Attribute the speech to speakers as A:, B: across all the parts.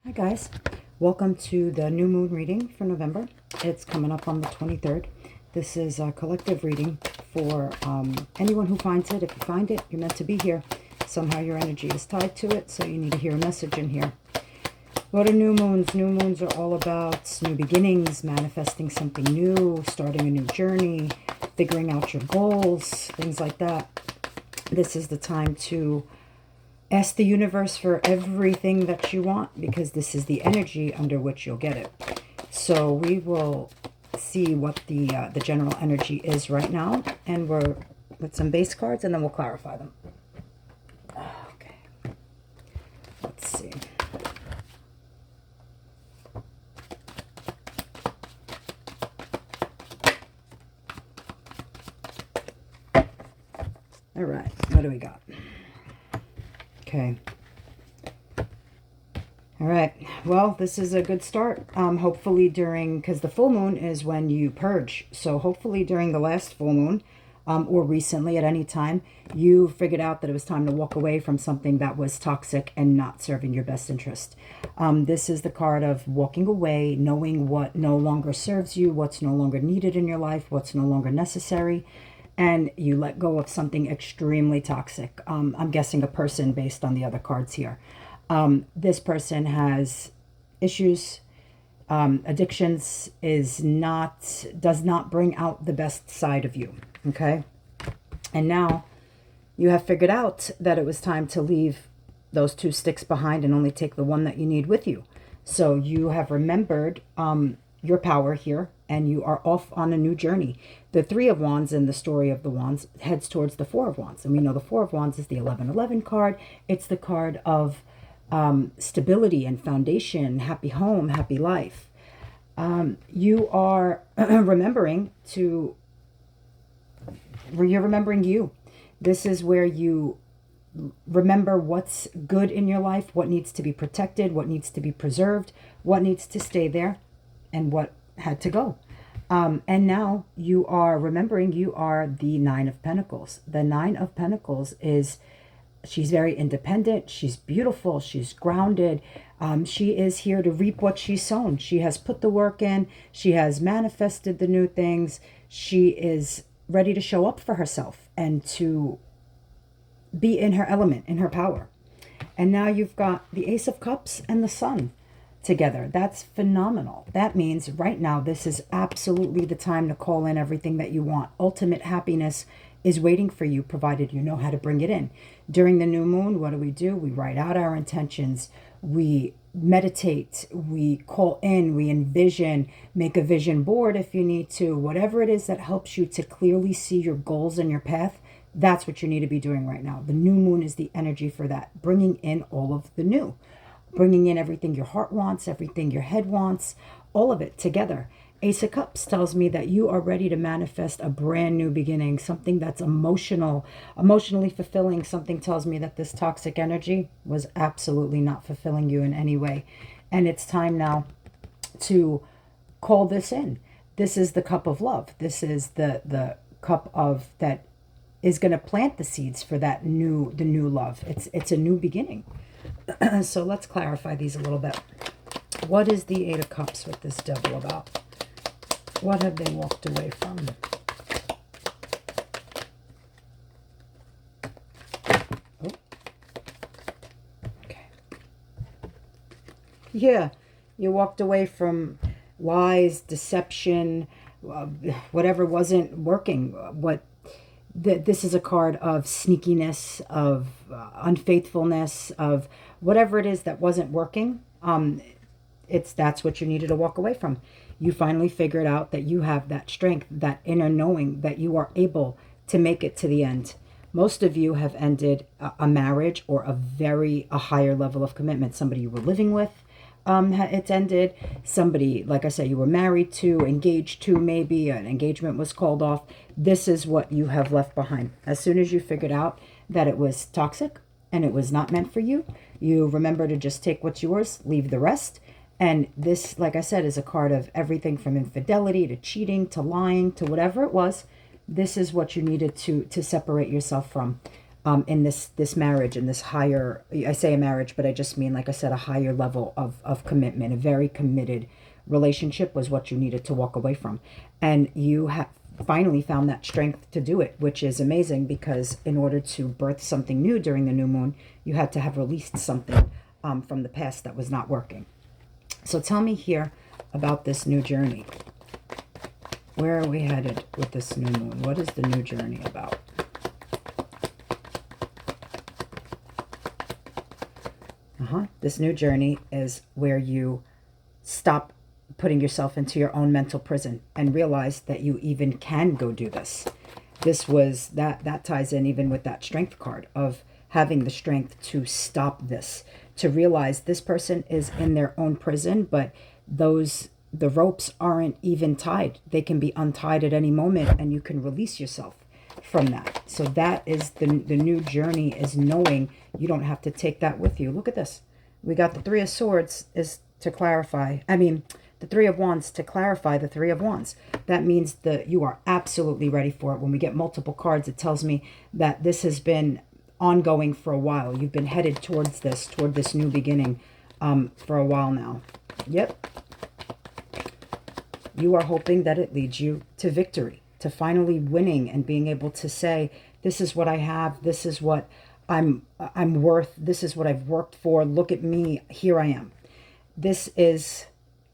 A: Hi guys, welcome to the new moon reading for November. It's coming up on the 23rd. This is a collective reading for anyone who finds it. If you find it, you're meant to be here. Somehow your energy is tied to it, so you need to hear a message in here. What are new moons? New moons are all about new beginnings, manifesting something new, starting a new journey, figuring out your goals, things like that. This is the time to ask the universe for everything that you want, because this is the energy under which you'll get it. So we will see what the general energy is right now, and we're with some base cards, and then we'll clarify them. Okay, let's see. All right, what do we got? Okay. All right. Well, this is a good start. Hopefully because the full moon is when you purge. So hopefully during the last full moon, or recently at any time, you figured out that it was time to walk away from something that was toxic and not serving your best interest. This is the card of walking away, knowing what no longer serves you, what's no longer needed in your life, what's no longer necessary. And you let go of something extremely toxic. I'm guessing a person based on the other cards here. This person has issues, addictions, does not bring out the best side of you, okay? And now you have figured out that it was time to leave those two sticks behind and only take the one that you need with you. So you have remembered your power here, and you are off on a new journey. The Three of Wands in the story of the Wands heads towards the Four of Wands. And we know the Four of Wands is the 1111 card. It's the card of stability and foundation, happy home, happy life. You are you're remembering you. This is where you remember what's good in your life, what needs to be protected, what needs to be preserved, what needs to stay there, and what had to go. And now you are remembering you are the Nine of Pentacles. The Nine of Pentacles she's very independent. She's beautiful. She's grounded. She is here to reap what she's sown. She has put the work in. She has manifested the new things. She is ready to show up for herself and to be in her element, in her power. And now you've got the Ace of Cups and the Sun together. That's phenomenal. That means right now this is absolutely the time to call in everything that you want. Ultimate happiness is waiting for you, provided you know how to bring it in. During the new moon, what do? We write out our intentions. We meditate. We call in. We envision. Make a vision board if you need to. Whatever it is that helps you to clearly see your goals and your path, that's what you need to be doing right now. The new moon is the energy for that, bringing in all of the new. Bringing in everything your heart wants, everything your head wants, all of it together. Ace of Cups tells me that you are ready to manifest a brand new beginning, something that's emotionally fulfilling. Something tells me that this toxic energy was absolutely not fulfilling you in any way. And it's time now to call this in. This is the cup of love. This is the cup of that is going to plant the seeds for the new love. It's a new beginning. So let's clarify these a little bit. What is the Eight of Cups with this devil about? What have they walked away from? Oh. Okay. Yeah, you walked away from lies, deception, whatever wasn't working. This is a card of sneakiness, of unfaithfulness, of whatever it is that wasn't working. That's what you needed to walk away from. You finally figured out that you have that strength, that inner knowing that you are able to make it to the end. Most of you have ended a marriage or a higher level of commitment. Somebody you were living with, it's ended. Somebody, like I said, you were married to, engaged to, maybe an engagement was called off. This is what you have left behind. As soon as you figured out that it was toxic and it was not meant for you, you remember to just take what's yours, leave the rest. And this, like I said, is a card of everything from infidelity to cheating to lying to whatever it was. This is what you needed to separate yourself from. in this marriage, in this higher, I say a marriage, but I just mean, like I said, a higher level of commitment. A very committed relationship was what you needed to walk away from. And you have finally found that strength to do it, which is amazing, because in order to birth something new during the new moon, you had to have released something from the past that was not working. So tell me here about this new journey. Where are we headed with this new moon? What is the new journey about? This new journey is where you stop putting yourself into your own mental prison and realize that you even can go do this. This was, that ties in even with that strength card of having the strength to stop this, to realize this person is in their own prison, but the ropes aren't even tied. They can be untied at any moment, and you can release yourself from that. So that is the new journey, is knowing you don't have to take that with you. Look at this. We got the Three of Swords is to clarify. The Three of Wands to clarify the Three of Wands. That means that you are absolutely ready for it. When we get multiple cards, it tells me that this has been ongoing for a while. You've been headed toward this new beginning for a while now. Yep. You are hoping that it leads you to victory, to finally winning and being able to say, this is what I have, this is what I'm worth, this is what I've worked for, look at me, here I am. This is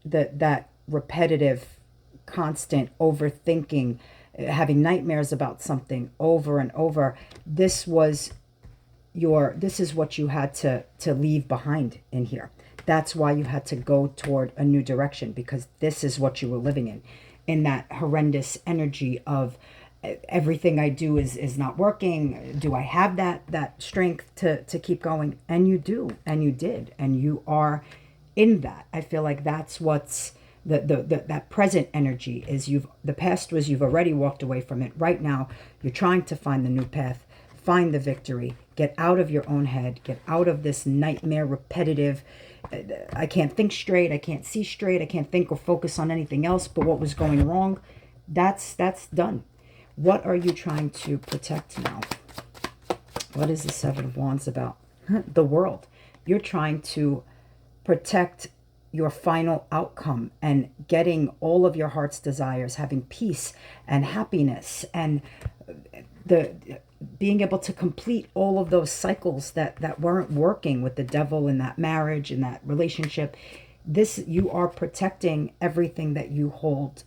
A: that repetitive, constant overthinking, having nightmares about something over and over. This is what you had to leave behind in here. That's why you had to go toward a new direction, because this is what you were living in that horrendous energy of everything I do is not working. Do I have that strength to keep going? And you do, and you did, and you are in that. I feel like that's what's that present energy is. The past was, you've already walked away from it. Right now, you're trying to find the new path, find the victory, get out of your own head, get out of this nightmare, repetitive, I can't think straight, I can't see straight, I can't think or focus on anything else but what was going wrong. That's done. What are you trying to protect now? What is the Seven of Wands about? The world. You're trying to protect your final outcome and getting all of your heart's desires, having peace and happiness, and being able to complete all of those cycles that weren't working with the devil in that marriage, in that relationship. You are protecting everything that you hold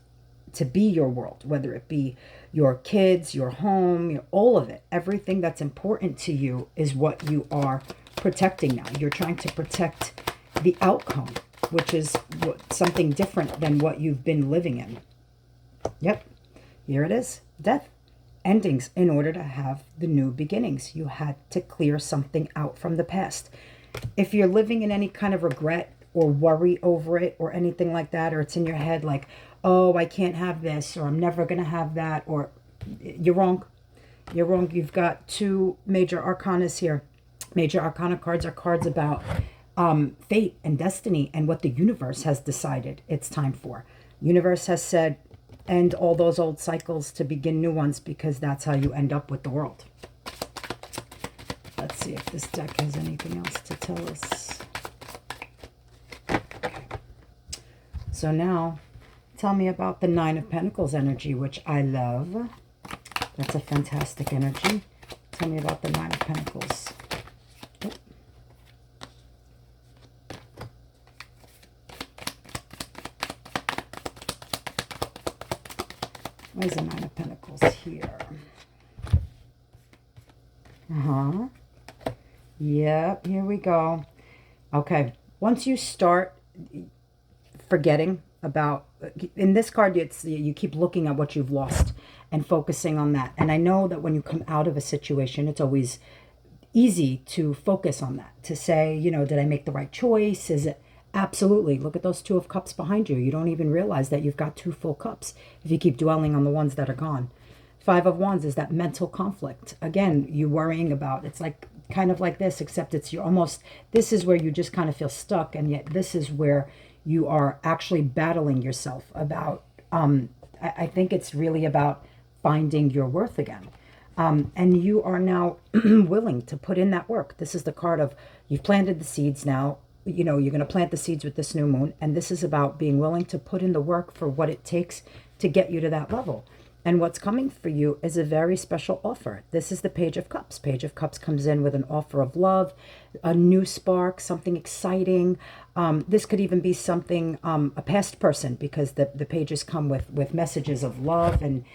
A: to be your world, whether it be your kids, your home, all of it. Everything that's important to you is what you are protecting now. You're trying to protect the outcome, which is something different than what you've been living in. Yep, here it is. Death. Endings. In order to have the new beginnings, you had to clear something out from the past. If you're living in any kind of regret or worry over it or anything like that, or it's in your head like, oh, I can't have this, or I'm never going to have that, or you're wrong. You're wrong. You've got two major arcanas here. Major arcana cards are cards about fate and destiny and what the universe has decided it's time for. Universe has said, end all those old cycles to begin new ones, because that's how you end up with the world. Let's see if this deck has anything else to tell us. Okay. So now, tell me about the Nine of Pentacles energy, which I love. That's a fantastic energy. Tell me about the Nine of Pentacles. Oh. Where's the Nine of Pentacles here? Yep, here we go. Okay, once you start forgetting about, in this card, you keep looking at what you've lost and focusing on that. And I know that when you come out of a situation, it's always easy to focus on that, to say, did I make the right choice? Is it? Absolutely. Look at those Two of Cups behind you. You don't even realize that you've got two full cups if you keep dwelling on the ones that are gone. Five of Wands is that mental conflict. Again, you worrying about, it's like kind of like this, except this is where you just kind of feel stuck, and yet this is where you are actually battling yourself about, I think it's really about finding your worth again. And you are now willing to put in that work. This is the card of you've planted the seeds now. You know, you're going to plant the seeds with this new moon. And this is about being willing to put in the work for what it takes to get you to that level. And what's coming for you is a very special offer. This is the Page of Cups. Page of Cups comes in with an offer of love, a new spark, something exciting. This could even be something, a past person, because the pages come with messages of love and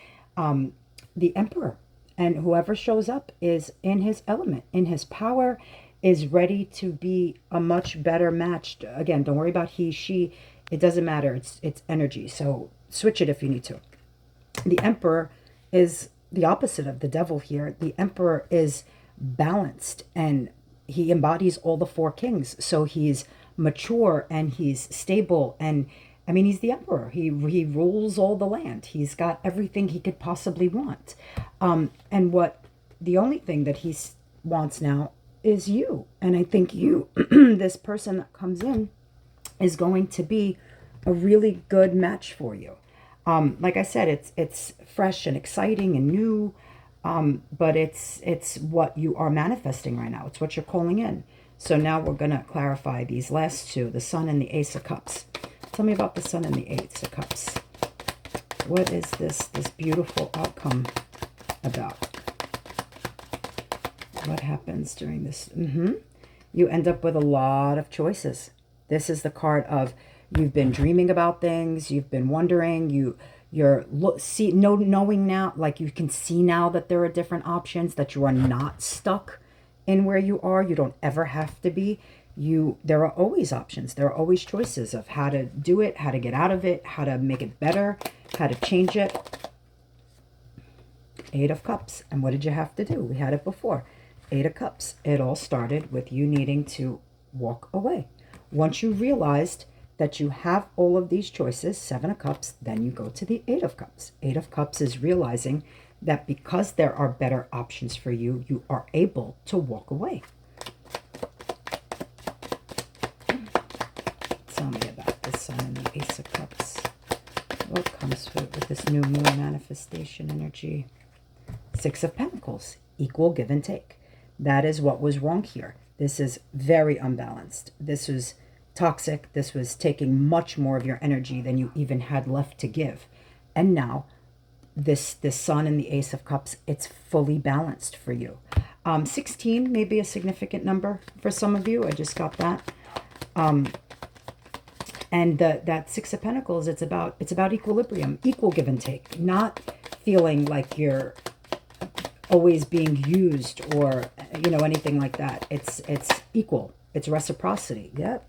A: the Emperor. And whoever shows up is in his element, in his power, is ready to be a much better matched. Again, don't worry about he, she. It doesn't matter. It's energy. So switch it if you need to. The Emperor is the opposite of the Devil here. The Emperor is balanced and he embodies all the four kings. So he's mature and he's stable. And I mean, he's the Emperor. He rules all the land. He's got everything he could possibly want. And what the only thing that he wants now is you. And I think you, this person that comes in, is going to be a really good match for you. Like I said, it's fresh and exciting and new, but it's what you are manifesting right now. It's what you're calling in. So now we're going to clarify these last two, the Sun and the Ace of Cups. Tell me about the Sun and the Ace of Cups. What is this beautiful outcome about? What happens during this? You end up with a lot of choices. This is the card of you've been dreaming about things, you've been wondering, you're knowing now, like you can see now that there are different options, that you are not stuck in where you are. You don't ever have to be. There are always options. There are always choices of how to do it, how to get out of it, how to make it better, how to change it. Eight of Cups. And what did you have to do? We had it before. Eight of Cups. It all started with you needing to walk away. Once you realized that you have all of these choices, Seven of Cups, then you go to the Eight of Cups. Eight of Cups is realizing that because there are better options for you, you are able to walk away. Tell me about the Sun and the Ace of Cups. What comes with this new moon manifestation energy? Six of Pentacles, equal give and take. That is what was wrong here. This is very unbalanced. This was toxic. This was taking much more of your energy than you even had left to give. And now this Sun and the Ace of Cups, it's fully balanced for you. 16 may be a significant number for some of you. I just got that. And that Six of Pentacles, it's about equilibrium, equal give and take, not feeling like you're always being used or, you know, anything like that. It's equal. It's reciprocity. Yep.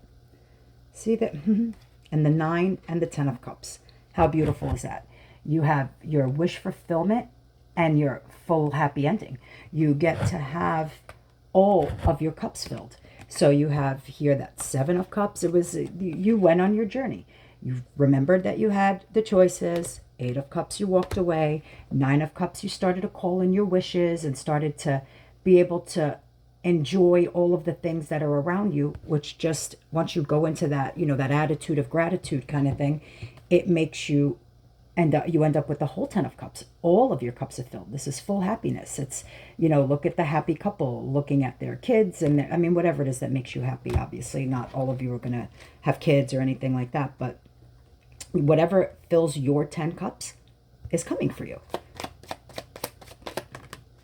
A: See that? And the Nine and the Ten of Cups. How beautiful is that? You have your wish fulfillment and your full happy ending. You get to have all of your cups filled. So you have here that Seven of Cups. It was, you went on your journey. You remembered that you had the choices. Eight of Cups, you walked away. Nine of Cups, you started to call in your wishes and started to be able to enjoy all of the things that are around you, which just, once you go into that, you know, that attitude of gratitude kind of thing, it makes you you end up with the whole Ten of Cups. All of your cups are filled. This is full happiness. It's, you know, look at the happy couple looking at their kids and I mean, whatever it is that makes you happy. Obviously, not all of you are going to have kids or anything like that, but whatever fills your 10 cups is coming for you.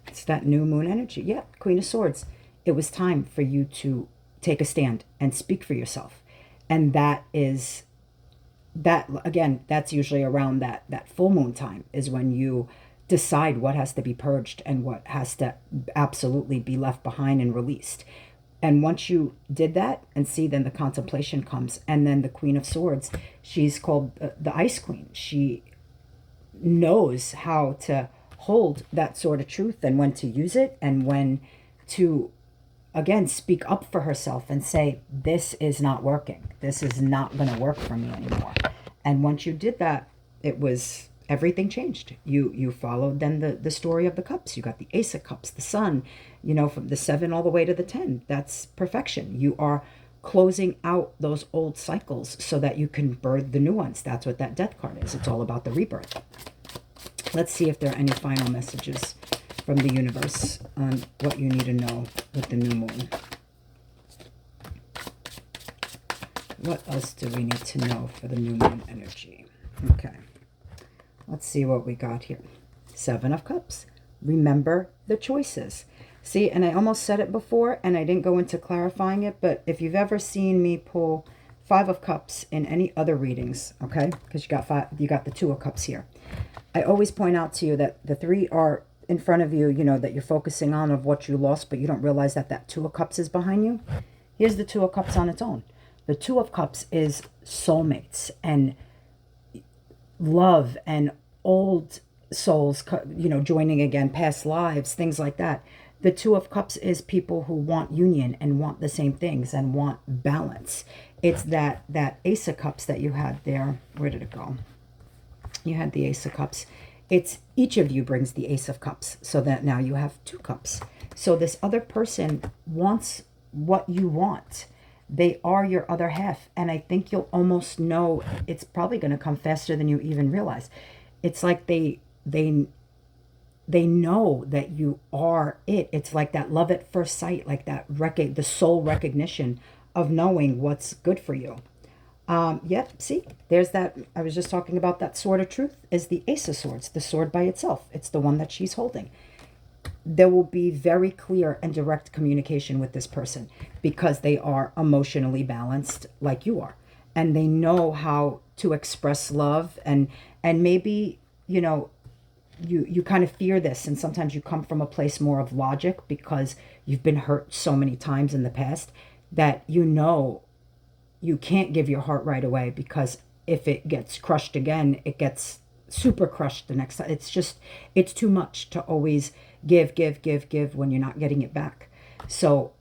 A: It's that new moon energy. Yeah, Queen of Swords. It was time for you to take a stand and speak for yourself. And that is, that again, that's usually around that full moon time is when you decide what has to be purged and what has to absolutely be left behind and released. And once you did that and see, then the contemplation comes. And then the Queen of Swords, she's called the Ice Queen. She knows how to hold that sword of truth and when to use it and when to, again, speak up for herself and say, this is not working. This is not going to work for me anymore. And once you did that, it was, everything changed. You followed then the story of the cups. You got the Ace of Cups, the Sun, you know, from the 7 all the way to the 10. That's perfection. You are closing out those old cycles so that you can birth the new ones. That's what that Death card is. It's all about the rebirth. Let's see if there are any final messages from the universe on what you need to know with the new moon. What else do we need to know for the new moon energy? Okay. Let's see what we got here. 7 of Cups. Remember the choices. See, and I almost said it before, and I didn't go into clarifying it, but if you've ever seen me pull 5 of Cups in any other readings, okay, because you got the 2 of Cups here, I always point out to you that the 3 are in front of you, you know, that you're focusing on of what you lost, but you don't realize that that 2 of Cups is behind you. Here's the 2 of Cups on its own. The 2 of Cups is soulmates and love and old souls, you know, joining again, past lives, things like that. The 2 of Cups is people who want union and want the same things and want balance. It's that Ace of Cups that you had there. Where did it go? You had the Ace of Cups. It's each of you brings the Ace of Cups, so that now you have 2 cups. So this other person wants what you want. They are your other half. And I think you'll almost know it's probably going to come faster than you even realize. It's like they know that you are it. It's like that love at first sight, like that the soul recognition of knowing what's good for you. Yep, see, there's that. I was just talking about that sword of truth is the Ace of Swords, the sword by itself. It's the one that she's holding. There will be very clear and direct communication with this person because they are emotionally balanced like you are. And they know how to express love. And maybe, you know, you kind of fear this. And sometimes you come from a place more of logic because you've been hurt so many times in the past that you know you can't give your heart right away, because if it gets crushed again, it gets super crushed the next time. It's too much to always give when you're not getting it back. So,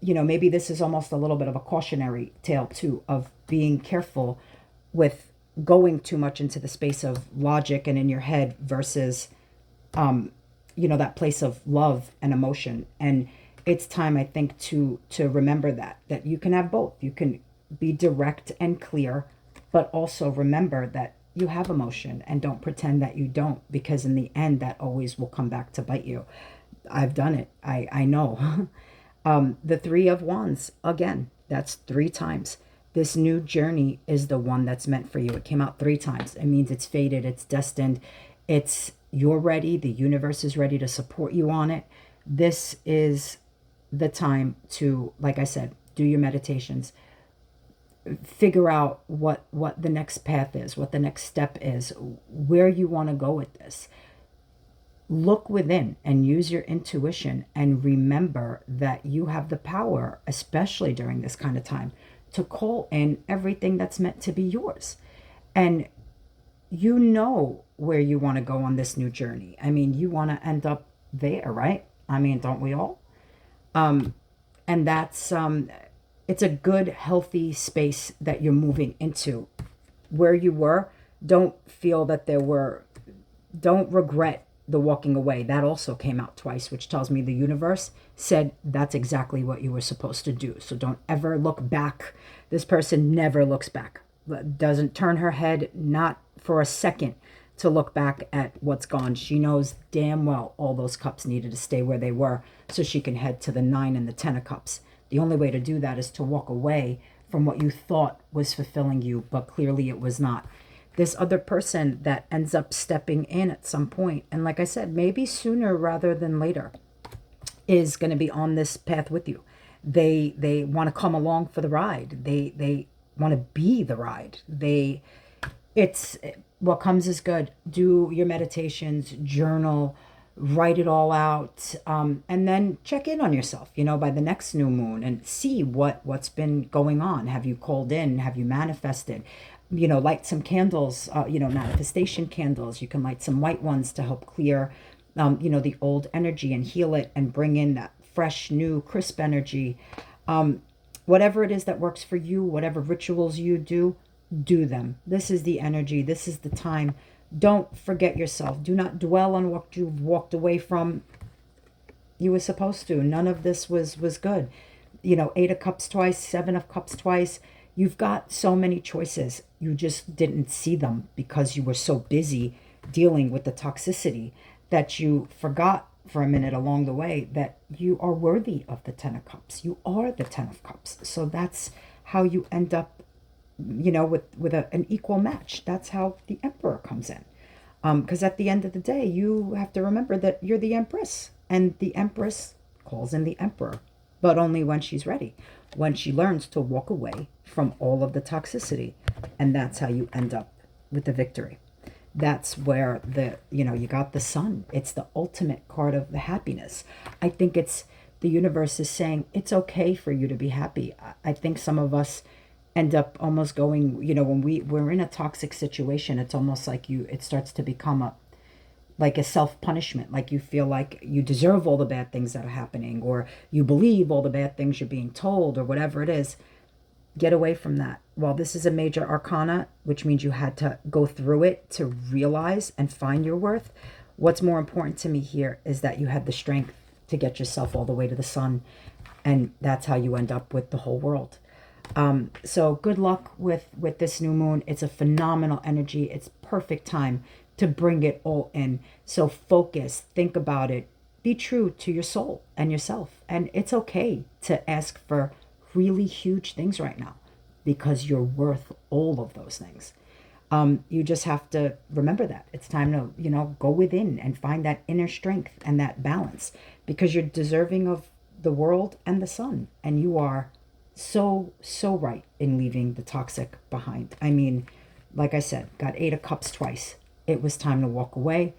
A: you know, maybe this is almost a little bit of a cautionary tale too, of being careful with going too much into the space of logic and in your head versus, you know, that place of love and emotion. And it's time, I think, to remember that you can have both. You can be direct and clear, but also remember that you have emotion, and don't pretend that you don't, because in the end, that always will come back to bite you. I've done it. I know. The 3 of Wands, again, that's 3 times. This new journey is the one that's meant for you. It came out 3 times. It means it's fated. It's destined. You're ready. The universe is ready to support you on it. This is the time to, like I said, do your meditations. Figure out what the next path is, what the next step is, where you want to go with this. Look within and use your intuition, and remember that you have the power, especially during this kind of time, to call in everything that's meant to be yours. And you know where you want to go on this new journey. I mean, you want to end up there, right? I mean, don't we all? And that's it's a good, healthy space that you're moving into. Where you were, don't feel that don't regret the walking away. That also came out twice, which tells me the universe said that's exactly what you were supposed to do. So don't ever look back. This person never looks back. Doesn't turn her head, not for a second, to look back at what's gone. She knows damn well all those cups needed to stay where they were so she can head to the 9 and the 10 of cups. The only way to do that is to walk away from what you thought was fulfilling you, but clearly it was not. This other person that ends up stepping in at some point, and like I said, maybe sooner rather than later, is going to be on this path with you. They want to come along for the ride. They want to be the ride. It's what comes is good. Do your meditations, journal, write it all out, and then check in on yourself, you know, by the next new moon, and see what's been going on. Have you called in? Have you manifested? You know, light some candles, you know, manifestation candles. You can light some white ones to help clear, you know, the old energy and heal it and bring in that fresh, new, crisp energy. Whatever it is that works for you, whatever rituals you do them. This is the energy. This is the time. Don't forget yourself. Do not dwell on what you've walked away from. You were supposed to. None of this was good. You know, 8 of Cups twice, 7 of Cups twice. You've got so many choices. You just didn't see them because you were so busy dealing with the toxicity that you forgot for a minute along the way that you are worthy of the Ten of Cups. You are the Ten of Cups. So that's how you end up, with an equal match. That's how the Emperor comes in. Because at the end of the day, you have to remember that you're the Empress, and the Empress calls in the Emperor, but only when she's ready, when she learns to walk away from all of the toxicity. And that's how you end up with the victory. That's where you got the Sun. It's the ultimate card of the happiness. I think it's the universe is saying it's okay for you to be happy. I think some of us end up almost going, when we're in a toxic situation, it's almost like it starts to become like a self-punishment. Like you feel like you deserve all the bad things that are happening, or you believe all the bad things you're being told, or whatever it is. Get away from that. While this is a major arcana, which means you had to go through it to realize and find your worth, what's more important to me here is that you had the strength to get yourself all the way to the Sun, and that's how you end up with the whole world. So good luck with this new moon. It's a phenomenal energy. It's perfect time to bring it all in. So focus, think about it, be true to your soul and yourself. And it's okay to ask for really huge things right now, because you're worth all of those things. You just have to remember that it's time to, go within and find that inner strength and that balance, because you're deserving of the world and the Sun, and you are so right in leaving the toxic behind. I mean, like I said, got 8 of Cups twice. It was time to walk away,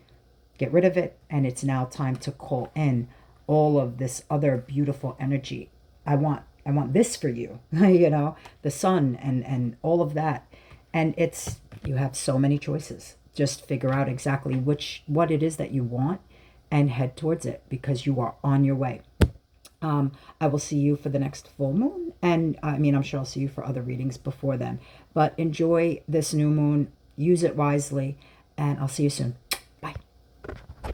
A: get rid of it, and it's now time to call in all of this other beautiful energy. I want this for you, the Sun and all of that. And you have so many choices. Just figure out exactly what it is that you want and head towards it, because you are on your way. I will see you for the next full moon. And I'm sure I'll see you for other readings before then. But enjoy this new moon. Use it wisely. And I'll see you soon.